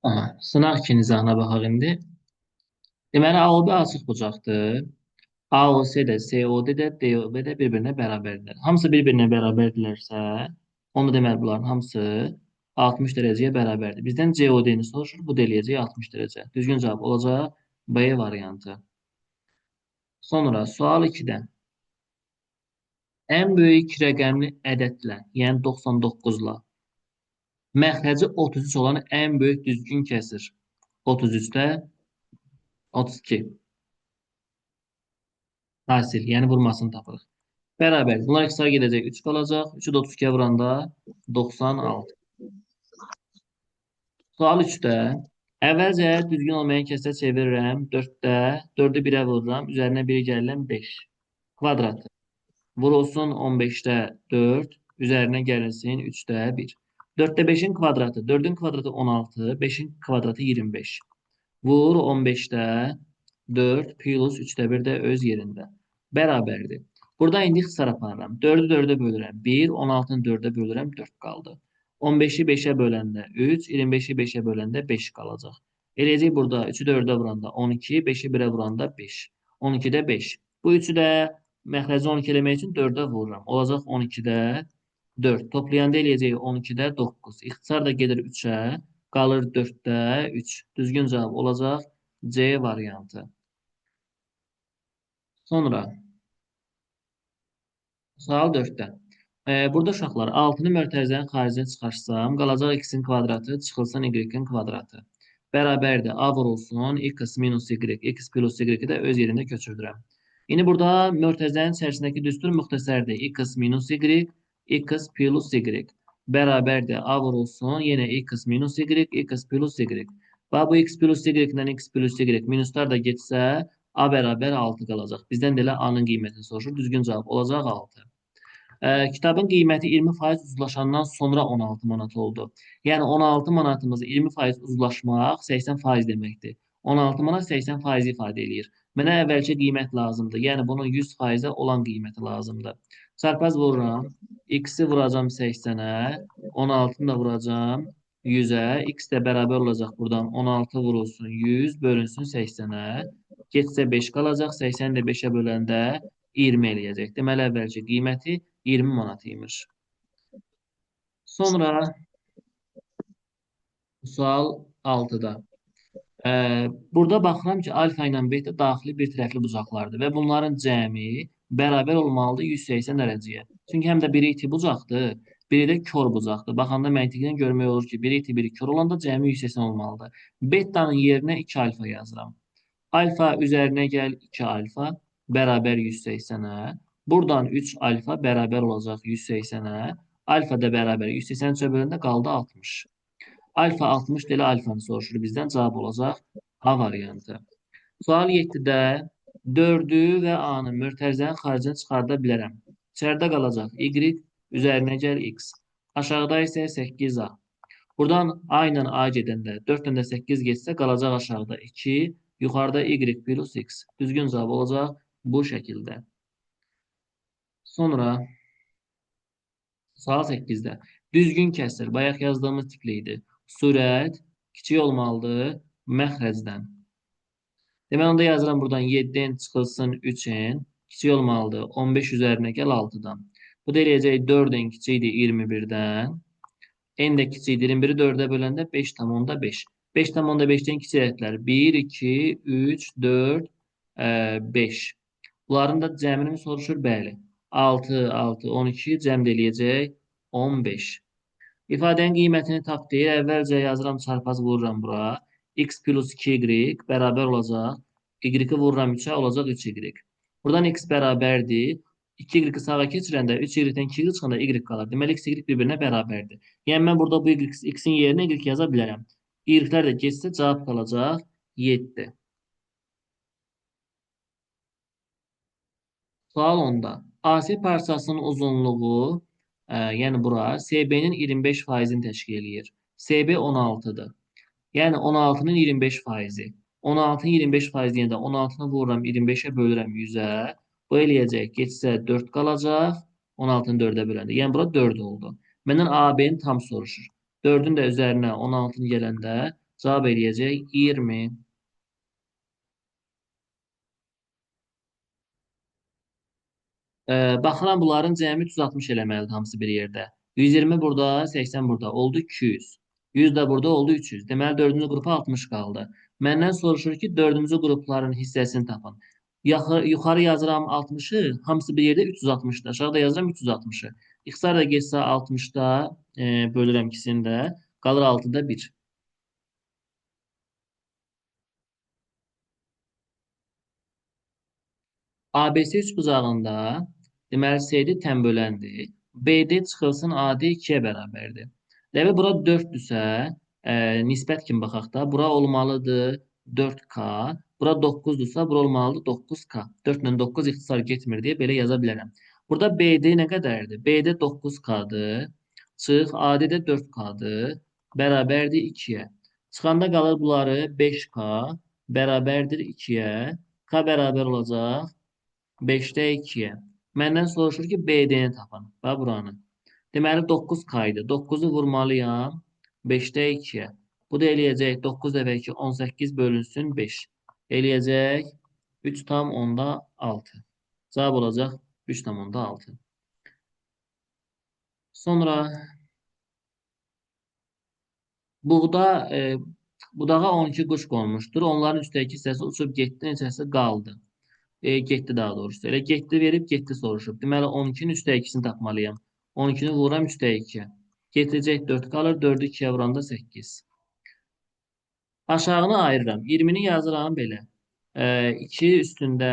Aha, sınaq iki nizahına baxaq indi. Deməli, AOB açıq bucaqdır. AOC də, COD də, DOB də bir-birinə bərabərdir. Hamısı bir-birinə bərabərdirlərsə, onu deməli bunların hamısı 60 dərəcəyə bərabərdir. Bizdən COD-ni soruşur, bu da eləyəcək 60 dərəcə. Düzgün cavab olacaq B variantı. Sonra sual 2-də. Ən böyük rəqəmli ədədlə, yəni 99-la məxrəci 33 olan ən böyük düzgün kəsir. 33-də 32. Hasil, yəni vurmasını tapırıq. Bərabər. Bunlar ikisi gedəcək. 3 qalacaq. 3-ü də 32-yə vuranda 96. Sual 3-də. Əvvəlcə düzgün olmayan kəsə çevirirəm. 4-də 4-ü 1-ə vururam. Üzərinə 1 gəlirəm 5. Kvadratı. Vurulsun 15-də 4. Üzərinə gəlinsin 3-də 1. 4-də 5-in kvadratı. 4-ün kvadratı 16. 5-in kvadratı 25. Vur 15-də 4 plus 3-də 1 də öz yerində. Bərabərdir. Burada indi ixtisar aparıram. 4-ü 4-ə bölürəm 1, 16-nı 4-ə bölürəm 4 qaldı. 15-i 5-ə böləndə 3, 25-i 5-ə böləndə 5 qalacaq. Eləcək burada 3-ü 4-ə vuranda 12, 5-i 1-ə vuranda 5. 12-də 5. Bu 3-ü də məxrəci 12 eləmək üçün 4-ə vururam. Olacaq 12-də 4. Toplayanda eləyəcək 12-də 9. İxtisar da gedir 3-ə. Qalır 4-də 3. Düzgün cavab olacaq C variantı. Sonra sual 4-də. Burada uşaqlar 6-nı mötərizənin xaricinə çıxarsam, qalacaq x-in kvadratı çıxılsın y-in kvadratı. Bərabərdir. A vurulsun x minus y, x plus y-i də öz yerində köçürdürəm. İndi burada mötərizənin içərisindəki düstur müxtəsərdir. X minus y, x plus y. Bərabərdir. A vurulsun, yenə x minus y, x plus y. Və bu x plus y-dən x plus y minuslar da getsə, A bərabər 6 qalacaq. Bizdən də elə A-nın qiymətini soruşur. Düzgün cavab olacaq 6. Kitabın qiyməti 20% uzlaşandan sonra 16 manat oldu. Yəni 16 manatımız 20% uzlaşmaq 80% deməkdir. 16 manat 80% ifadə eləyir. Mənə əvvəlki qiymət lazımdır. Yəni bunun 100%-ə olan qiyməti lazımdır. Çarpaz vururam. X-i vuracam 80-ə. 16-nı da vuracam 100-ə. X də bərabər olacaq buradan. 16 vurulsun 100 bölünsün 80-ə. Getsə 5 qalacaq. 80-i də 5-ə böləndə 20 eləyəcək. Deməli, əvvəlki qiyməti 20 manat imiş. Sonra sual 6-da. Burada baxıram ki, alfa ilə beta daxili bir tərəfli bucaqlardır və bunların cəmi bərabər olmalıdır 180 dərəcəyə. Çünki həm də biri iti bucaqdır, biri də kör bucaqdır. Baxanda məntiqdən görmək olur ki, biri iti, biri kör olanda cəmi 180 olmalıdır. Betanın yerinə 2 alfa yazıram. Alfa üzərinə gəl 2 alfa bərabər 180-ə. Buradan 3 alfa bərabər olacaq 180-ə. Alfa da bərabər 180 böləndə qaldı 60. Alfa 60 ilə alfanı soruşur bizdən. Cavab olacaq A variantı. Sual 7-də 4-ü və A-nı mötərizənin xaricinə çıxarda bilərəm. İçəridə qalacaq Y, üzərinə gəl X. Aşağıda isə 8A. Buradan A ilə A gedəndə 4 ilə də 8 getsə qalacaq aşağıda 2, yuxarıda Y plus X. Düzgün cavab olacaq bu şəkildə. Sonra sual 8-də. Düzgün kəsir. Bayaq yazdığımız tipli idi. Sürət kiçik olmalıdır məxrəcdən. Demək, onda yazıram buradan 7-dən çıxılsın 3-in. Kiçik olmalıdır 15 üzərinə gəl 6-dan. Bu da eləyəcək 4-ün kiçikdir 21-dən. N də kiçikdir 21-i 4-ə böləndə 5,5. 5,5-dən kiçik ədədlər 1, 2, 3, 4, 5. Bunların da cəmini soruşur, bəli. 6, 6, 12 cəmdə eləyəcək 15. İfadənin qiymətini tap deyir. Əvvəlcə yazıram, çarpaz vururam bura. X plus 2y bərabər olacaq. Y-i vururam 3-ə, olacaq 3y. Buradan x bərabərdir. 2y-i sağa keçirəndə 3y-dən 2y çıxanda y qalır. Deməli, x, y bir-birinə bərabərdir. Yəni, mən burada bu x-in yerinə y yaza bilərəm. Y-lər də geçsə, cavab qalacaq 7. Sual 10-da. AC parçasının uzunluğu, yəni bura, SB-nin 25%-ni təşkil edir. SB 16-dır. Yəni 16-nın 25%. 16-nın 25% deyəndə 16-nı vururam 25-ə bölürəm 100-ə. Bu eləyəcək. Geçsə 4 qalacaq. 16-nı 4-ə böləndə. Yəni bura 4 oldu. Məndən AB-ni tam soruşur. 4-ün də üzərinə 16-nı gələndə Cavab eləyəcək 20. Baxıram bunların cəmi 360 eləməlidir hamısı bir yerdə. 120 burada, 80 burada. Oldu 200. 100 də burada oldu 300. Deməli, dördüncü qrupa 60 qaldı. Məndən soruşur ki, dördüncü qrupların hissəsini tapın. Yuxarı yazıram 60'ı, hamısı bir yerdə 360'da. Aşağıda yazıram 360'ı. İxtisar da geçsə 60'da bölürəm ikisini də. Qalır 6'da 1. ABC üçbucağında deməli CD tənböləndir. BD çıxılsın AD 2-yə bərabərdir. Deməli bura 4-dürsə, nisbət kimi baxaq da, bura olmalıdır 4K. Bura 9-dursa, bura olmalıdır 9K. 4 ilə 9 ixtisar getmir deyə belə yaza bilərəm. Burada BD nə qədərdir? BD 9K-dır. Çıx, AD də 4K-dır. Bərabərdir 2-yə. Çıxanda qalır bunları 5K bərabərdir 2-yə. K bərabər olacaq 5'də 2'yə. Məndən soruşur ki, BD-ni tapın. Bax buranı. Deməli 9K idi. 9'u vurmalıyam 5'də 2'yə. Bu da eləyəcək 9 dəfə 2 18 bölünsün 5. Eləyəcək 3 tam onda 6. Cavab olacaq 3 tam onda 6. Sonra budağa 12 quş qonmuşdur. Onların üstəki hissəsi uçub getdi, neçəsi qaldı. Getdi daha doğrusu. Elə getdi verib, getdi soruşub. Deməli 12-nin 3də 2-sini tapmalıyam. 12-ni vururam 3də 2-yə. Getəcək 4 qalır. 4-ü 2-yə vuranda 8. Aşağını ayırıram. 20-ni yazıram belə. 2 üstündə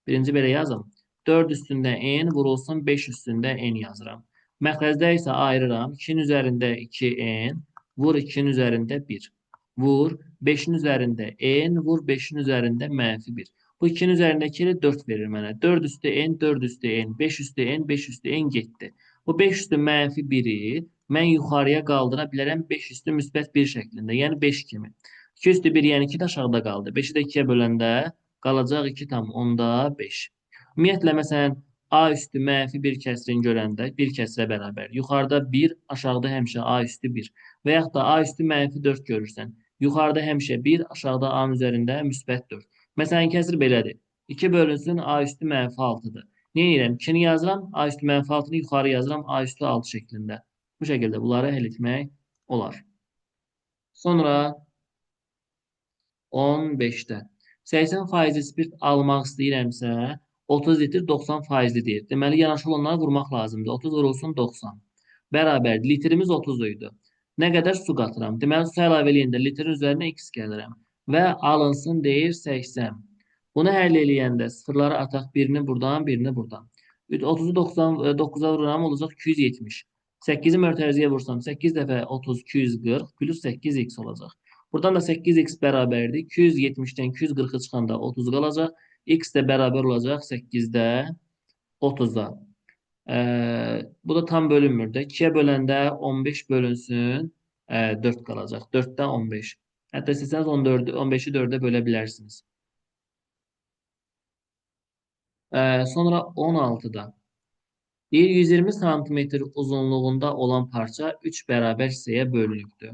birinci belə yazım. 4 üstündə n vurulsun 5 üstündə n yazıram. Məxrəcdə isə ayırıram. 2-nin üzərində 2n, vur 2-nin üzərində 1. Vur 5-in üzərində n, vur 5-in üzərində -1. Bu 2-nin üzərindəki ilə 4 verir mənə. 4 üstü n, 4 üstü n, 5 üstü n, 5 üstü n getdi. Bu 5 üstü -1-i mən yuxarıya qaldıra bilərəm 5 üstü müsbət 1 şəklində. Yəni 5 kimi. 2 üstü 1, yəni 2 də aşağıda qaldı. 5-i də 2-yə böləndə qalacaq 2 tam onda 5. Ümumiyyətlə, məsələn, A üstü mənfi bir kəsrin görəndə 1 kəsrə bərabər. Yuxarıda 1, aşağıda həmişə A üstü 1. Və yaxud da A üstü -4 görürsən. Yuxarıda həmişə 1, aşağıda A-nın üzərində müsbət 4. Məsələn, kəsr belədir. 2 bölünsün A üstü -6-dır. Nə edirəm? 2-ni yazıram, A üstü -6-nı yuxarı yazıram, A üstü 6 şəklində. Bu şəkildə bunları həll etmək olar. Sonra 15'də 80% spirt almaq istəyirəmsə 30 litr 90% deyir. Deməli, yanaşı olanları vurmaq lazımdır. 30 vurulsun 90. Bərabər. Litrimiz 30 idi. Nə qədər su qatıram? Deməli, su əlavə eləyəndə litrin üzərinə x gəlirəm. Və alınsın deyir 80. Bunu həll eləyəndə sıfırları ataq birini buradan, birini buradan. 30'u 9'a vururam olacaq 270. 8'i mörtəziyə vursam 8 dəfə 30 240 plus 8x olacaq. Buradan da 8x bərabərdir. 270-dən 240-ı çıxanda 30 qalacaq. X də bərabər olacaq 8-də 30-a. Bu da tam bölünmür də. 2-yə böləndə 15 bölünsün 4 qalacaq. 4-də 15. Hətta istəsəniz 15-i 4-ə bölə bilərsiniz. Sonra 16-da. Deyir 120 sm uzunluğunda olan parça 3 bərabər hissəyə bölünübdür.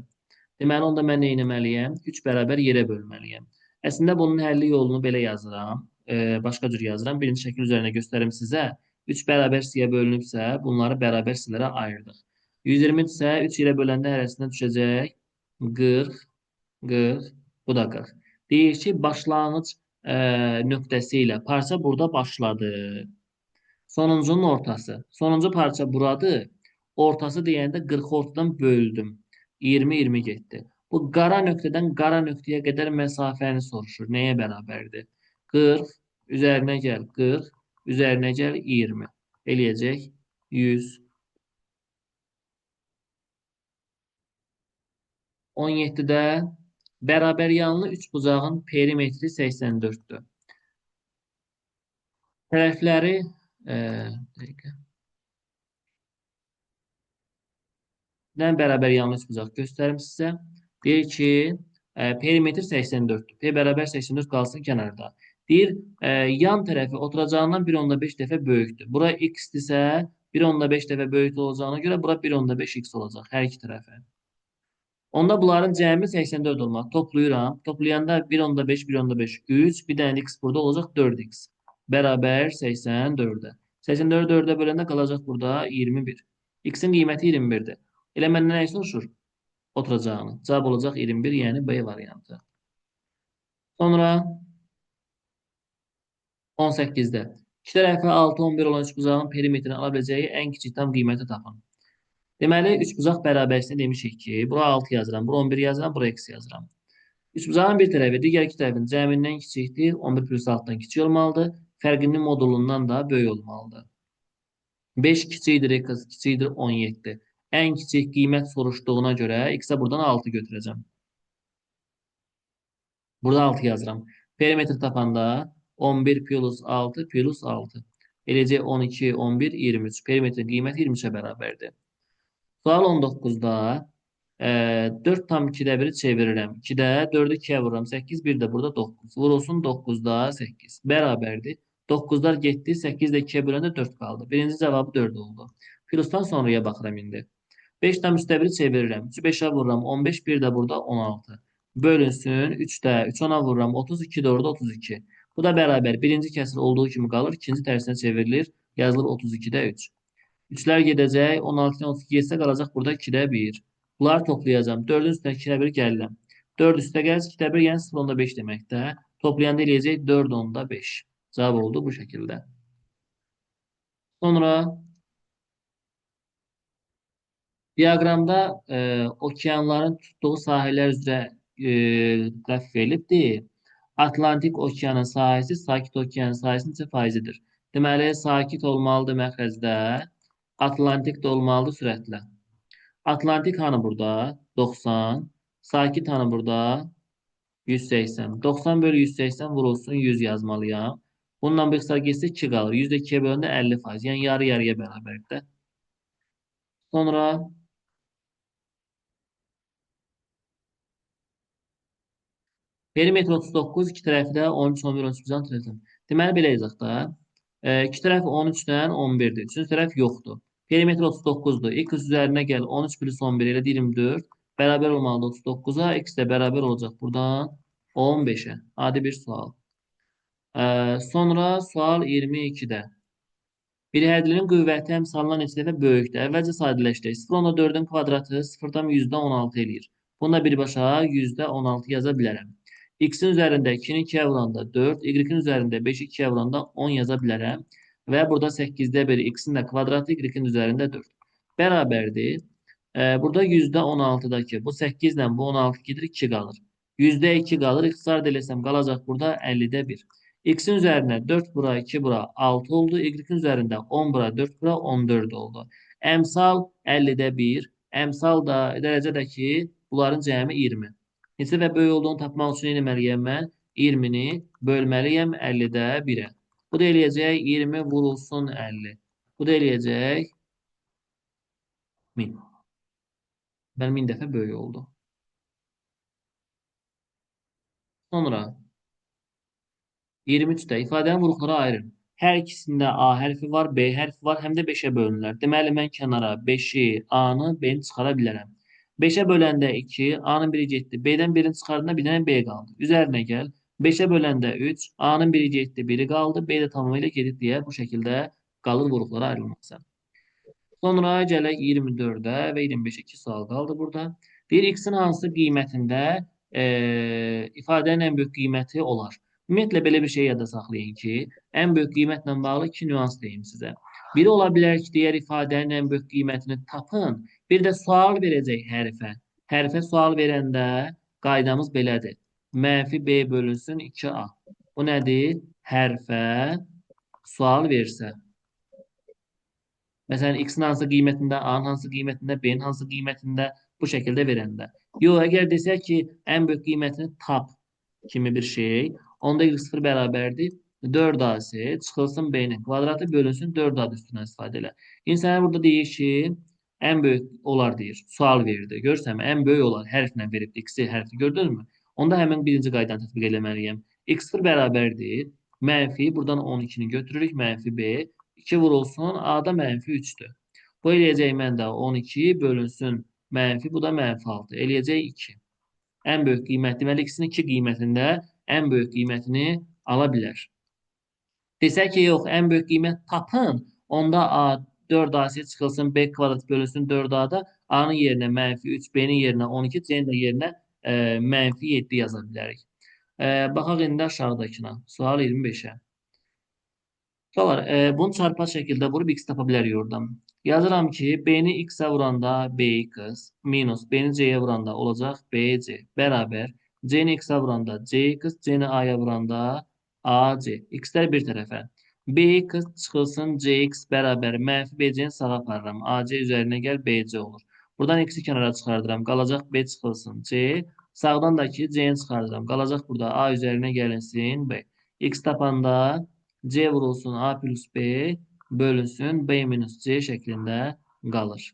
Deməli, onda mən nə etməliyəm? 3 bərabər yerə bölməliyəm. Əslində, bunun həlli yolunu belə yazıram. Başqa cür yazıram. Birinci şəkil üzərində göstərim sizə. 3 bərabər hissəyə bölünübsə, bunları bərabər hissələrə ayırdıq. 120 isə 3 ilə böləndə hərəsində düşəcək 40, 40, bu da 40. Deyir ki, başlanğıc nöqtəsi ilə parça burada başladı. Sonuncunun ortası. Sonuncu parça buradır. Ortası deyəndə 40 ortadan böldüm. 20-20 getdi. Bu qara nöqtədən qara nöqtəyə qədər məsafəni soruşur. Nəyə bərabərdir? 40, üzərinə gəl 40, üzərinə gəl 20. Eləyəcək 100. 17-də bərabər yanlı üçbucağın perimetri 84-dür. Tərəfləri dəqiqə. Dən bərabər yanlış bucaq göstərim sizə. Deyir ki, perimetr 84-dür. P bərabər 84 qalsın kənarda. Deyir, yan tərəfi oturacağından 1.5 dəfə böyükdür. Bura x-dirsə, 1.5 dəfə böyük olacağına görə bura 1.5x olacaq hər iki tərəfə. Onda bunların cəmi 84 olmalı. Toplayıram. Toplayanda 1 onda 5, 1 onda 5, 3. Bir dənə x burada olacaq 4x. Bərabər 84-ə. 84 4-ə böləndə qalacaq burada 21. X-in qiyməti 21-dir. Elə məndən nə soruşur? Oturacağını. Cavab olacaq 21, yəni B variantı. Sonra 18-də 2 tərəfi 6, 11 olan üçbucağın perimetrini ala biləcəyi ən kiçik tam qiyməti tapın. Deməli, üçbucaq bərabərsini demişik ki, bura 6 yazıram, bura 11 yazıram, bura eksi yazıram. Üçbucağın bir tərəfi digər iki tərəfin cəmindən kiçikdir. 11 plus 6-dan kiçik olmalıdır. Fərqinin modulundan da böyük olmalıdır. 5 kiçikdir, x kiçikdir 17. Ən kiçik qiymət soruşduğuna görə x-ə buradan 6 götürəcəm. Burada 6 yazıram. Perimetr tapanda 11 plus 6 plus 6. Eləcə 12, 11, 23. Perimetrin qiyməti 23-ə bərabərdir. Sual 19-da 4 tam 2-də 1-i çevirirəm. 2-də 4-ü 2-yə vururam. 8, 1 də burada 9. Vurulsun 9-da 8. Bərabərdir. 9-lar getdi. 8 də 2-yə böləndə 4 qaldı. Birinci cavabı 4 oldu. Plusdan sonraya baxıram indi. 5 tam 3-də 1-i çevirirəm. 3-ü 5-ə vururam. 15, 1 də burada 16. Bölünsün 3-də 3 10-a vururam. 32 də orada 32. Bu da bərabər. Birinci kəsir olduğu kimi qalır. İkinci tərsinə çevrilir. Yazılır 32-də 3. 3'lər gedəcək. 16-dan 32 getsə qalacaq burada 2-də 1. Bunları toplayacağım. 4-ün üstünə 2-də 1 gəlirəm. 4 üstə gəlir 2-də 1 yəni 0.5 deməkdə. Toplayanda eləyəcək 4.5. Cavab oldu bu şəkildə. Sonra diaqramda okeanların tutduğu sahələr üzrə qrafik verilibdir. Atlantik okeanın sahəsi Sakit okeanın sahəsinin neçə faizidir? Deməli, sakit olmalıdır məxrəcdə, Atlantik də olmalıdır sürətlə. Atlantik hanı burada? 90. Sakit hanı burada? 180. 90 bölü 180 vurulsun 100 yazmalıyam. Bundan bir qısa getsə 2 qalır. 100-də 2-yə bölündə 50%. Yəni yarı yarıya bərabərdir. Sonra perimetr 39, iki tərəfi də 13, 11, 13 bizdən tərəfdən. Deməli, belə yazaq da. İki tərəf 13-dən 11-dir. Üçüncü tərəf yoxdur. Perimetr 39-dur. X üzərinə gəl. 13 plus 11 elə 24. Bərabər olmalıdır 39-a. X də bərabər olacaq buradan 15-ə. Adi bir sual. Sonra sual 22-də. Bir hədlinin qüvvəti əmsalından neçə dəfə böyükdür? Əvvəlcə sadələşdirək. 0.4-ün kvadratı 0-dan %16 eləyir. Bunda birbaşa %16 yaza bilərəm. X-in üzərində 2-ni 2-yə vuranda 4, Y-in üzərində 5-i 2-yə vuranda 10 yaza bilərəm. Və burada 8-də 1 X-in də kvadratı Y-in üzərində 4. Bərabərdir. Burada %16-dakı bu 8 ilə bu 16 gedir 2 qalır. %2 qalır. İxtisar eləsəm qalacaq burada 50-də 1. X-in üzərinə 4 bura, 2 bura 6 oldu. Y-in üzərində 10 bura, 4 bura 14 oldu. Əmsal 50-də 1. Əmsal da dərəcədəki bunların cəmi 20. Neçə və böyük olduğunu tapmaq üçün nə etməliyəm mən? 20-ni bölməliyəm 50-də 1-ə. Bu da eləyəcək 20 vurulsun 50. Bu da eləyəcək 1000. Bəli, 1000 dəfə böyük oldu. Sonra 23-də ifadənin vurğulara ayırın. Hər ikisində A hərfi var, B hərfi var, həm də 5-ə bölünürlər. Deməli, mən kənara 5-i, A-nı, B-ni çıxara bilərəm. 5-ə böləndə 2, A-nın biri getdi. B-dən birini çıxardığında bir dənə B qaldı. Üzərinə gəl. 5-ə böləndə 3, A-nın biri getdi, biri qaldı. B də tamamilə gedib deyə bu şəkildə qalır vurğulara ayrılması. Sonra gələk 24-də və 25-ə 2 sual qaldı burada. Deyir, x-in hansı qiymətində ifadənin ən böyük qiyməti olar? Ümumiyyətlə, belə bir şey yadda saxlayın ki, ən böyük qiymətlə bağlı iki nüans deyim sizə. Biri ola bilər ki, deyər ifadənin ən böyük qiymətini tapın. Bir də sual verəcək hərfə. Hərfə sual verəndə qaydamız belədir. Mənfi B bölünsün 2A. Bu nədir? Hərfə sual versə. Məsələn, x-in hansı qiymətində, a-nın hansı qiymətində, b-nin hansı qiymətində bu şəkildə verəndə. Yox, əgər desək ki, ən böyük qiymətini tap kimi bir şey, onda x0 bərabərdir 4ac çıxılsın b-nin kvadratı bölünsün 4a üstündən istifadə elə. İnsanlar burada deyir ki, ən böyük olar deyir, sual verdi. Görürsəm, ən böyük olar hərflə verib x-i hərfi gördünüzmü? Onda həmin birinci qaydanı tətbiq eləməliyəm. x0 bərabərdir, mənfi, buradan 12-ni götürürük, mənfi b, 2 vurulsun, A-da mənfi 3-dür. Bu eləyəcək məndə 12 bölünsün mənfi, bu da mənfi 6. Eləyəcək 2. Ən böyük qiymət, deməli ikisinin 2 qiymətində ən böyük qiymətini ala bilər. Desək ki, yox, ən böyük qiymət tapın, onda A 4AC çıxılsın, B kvadrat bölünsün 4A-da A-nın yerinə mənfi 3, B-nin yerinə 12, C-nin də yerinə mənfi 7 yaza bilərik. Baxaq indi aşağıdakına. Sual 25-ə. Qalar, bunu çarpaz şəkildə vurub x tapa bilərik oradan. Yazıram ki, B-ni x-ə vuranda bx minus B-ni C-yə vuranda olacaq BC bərabər C-ni x-ə vuranda cx, C-ni A-ya vuranda AC. X-lər bir tərəfə. Bx çıxılsın cx bərabər mənfi BC-ni sağa aparıram. AC üzərinə gəl BC olur. Buradan x-i kənara çıxardıram. Qalacaq B çıxılsın C. Sağdan da ki C-ni çıxardıram. Qalacaq burada A üzərinə gəlinsin B. X tapanda C vurulsun A plus B bölünsün B minus C şəklində qalır.